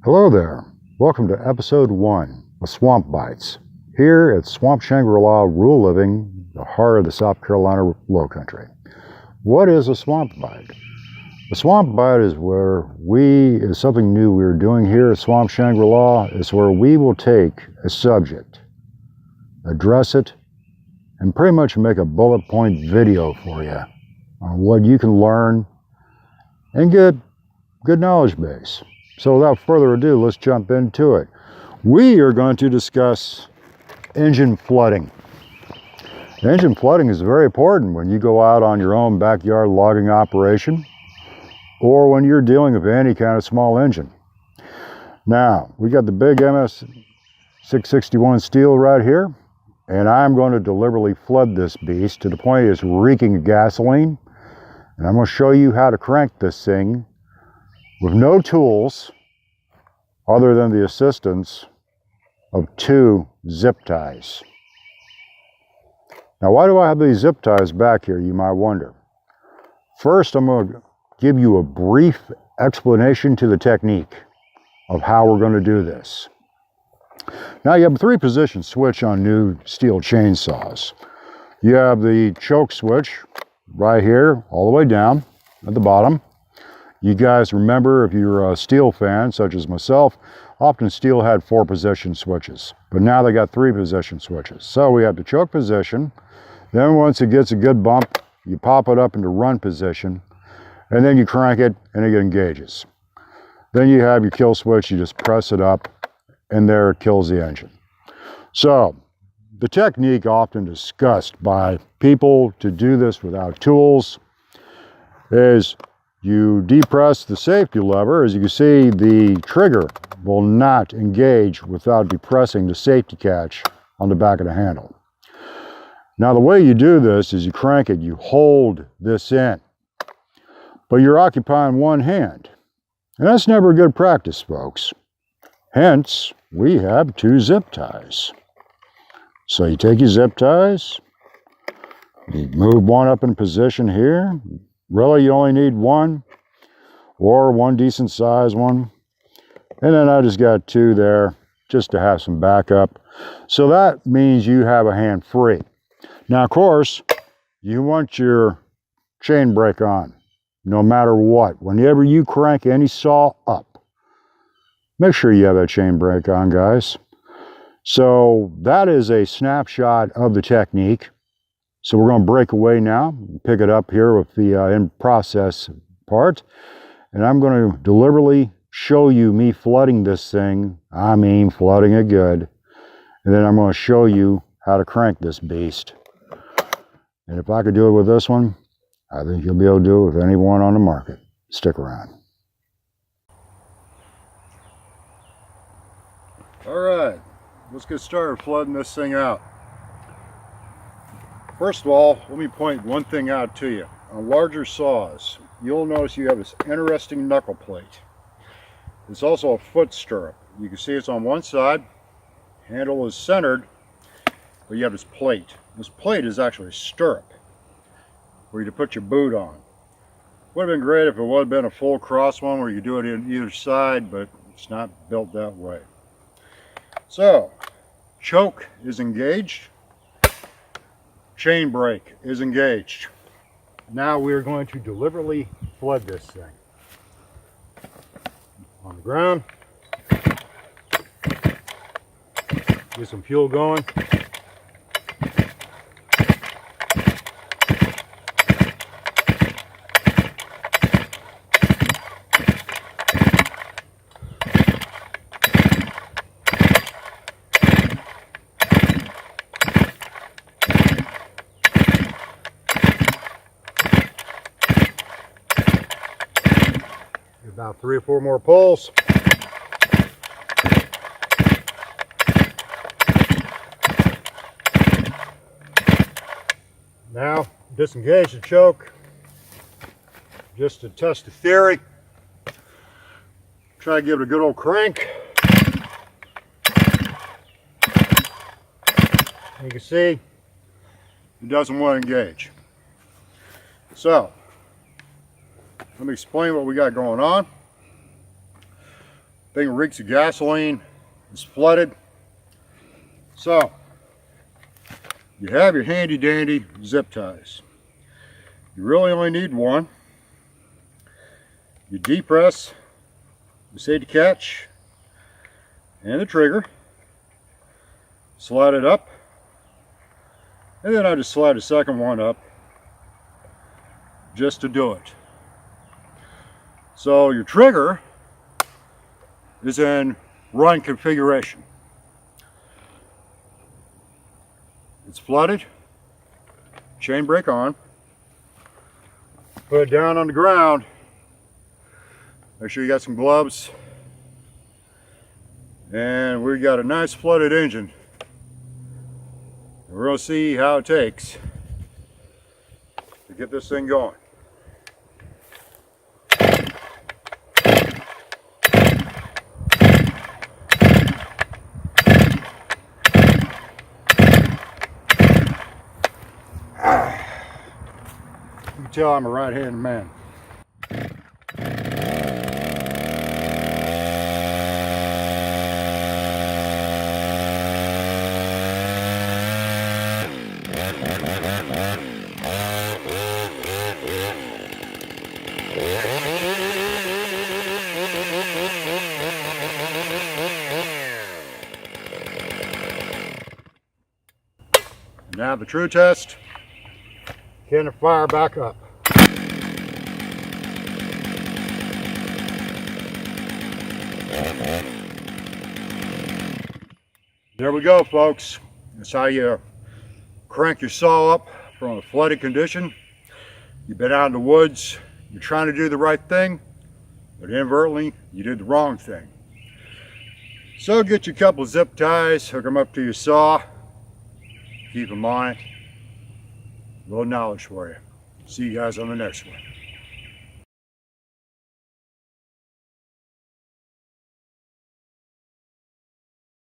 Hello there. Welcome to episode 1 of Swamp Bites, here at Swamp Shangri-La Rural Living, the heart of the South Carolina Lowcountry. What is a swamp bite? A swamp bite is something new we're doing here at Swamp Shangri-La. It's where we will take a subject, address it, and pretty much make a bullet point video for you on what you can learn and get good knowledge base. So without further ado, let's jump into it. We are going to discuss engine flooding. Engine flooding is very important when you go out on your own backyard logging operation or when you're dealing with any kind of small engine. Now, we got the big MS 661 steel right here, and I'm going to deliberately flood this beast to the point it's reeking of gasoline. And I'm going to show you how to crank this thing with no tools other than the assistance of 2 zip ties. Now, why do I have these zip ties back here, you might wonder? First, I'm going to give you a brief explanation to the technique of how we're going to do this. Now, you have a 3-position switch on new steel chainsaws. You have the choke switch right here, all the way down at the bottom. You guys remember, if you're a steel fan, such as myself, often steel had 4-position switches, but now they got 3-position switches. So we have the choke position, then once it gets a good bump, you pop it up into run position, and then you crank it and it engages. Then you have your kill switch, you just press it up, and there it kills the engine. So, the technique often discussed by people to do this without tools is you depress the safety lever. As you can see, the trigger will not engage without depressing the safety catch on the back of the handle. Now, the way you do this is you crank it, you hold this in, but you're occupying one hand. And that's never good practice, folks. Hence, we have 2 zip ties. So you take your zip ties, you move one up in position here. Really, you only need 1 or 1 decent size one. And then I just got 2 there just to have some backup. So that means you have a hand free. Now, of course, you want your chain brake on, no matter what. Whenever you crank any saw up, make sure you have that chain brake on, guys. So that is a snapshot of the technique. So we're going to break away now, pick it up here with the in-process part, and I'm going to deliberately show you me flooding this thing. I mean flooding it good. And then I'm going to show you how to crank this beast. And if I could do it with this one, I think you'll be able to do it with anyone on the market. Stick around. All right, let's get started flooding this thing out. First of all, let me point one thing out to you. On larger saws, you'll notice you have this interesting knuckle plate. It's also a foot stirrup. You can see it's on one side, handle is centered, but you have this plate. This plate is actually a stirrup where you put your boot on. Would have been great if it would have been a full cross one where you do it in either side, but it's not built that way. So, choke is engaged. Chain brake is engaged. Now we're going to deliberately flood this thing. On the ground. Get some fuel going. About 3 or 4 more pulls. Now disengage the choke just to test the theory. Try to give it a good old crank. You can see it doesn't want to engage. So let me explain what we got going on. Thing reeks of gasoline. It's flooded. So you have your handy dandy zip ties. You really only need one. You depress the safety catch and the trigger. Slide it up. And then I just slide a second one up just to do it. So your trigger is in run configuration. It's flooded, chain brake on, put it down on the ground, make sure you got some gloves, and we got a nice flooded engine. We're going to see how it takes to get this thing going. You can tell I'm a right-handed man. Now the true test, can it fire back up? There we go, folks. That's how you crank your saw up from a flooded condition. You've been out in the woods, you're trying to do the right thing, but inadvertently you did the wrong thing. So get you a couple of zip ties, hook them up to your saw. Keep in mind, a little knowledge for you. See you guys on the next one.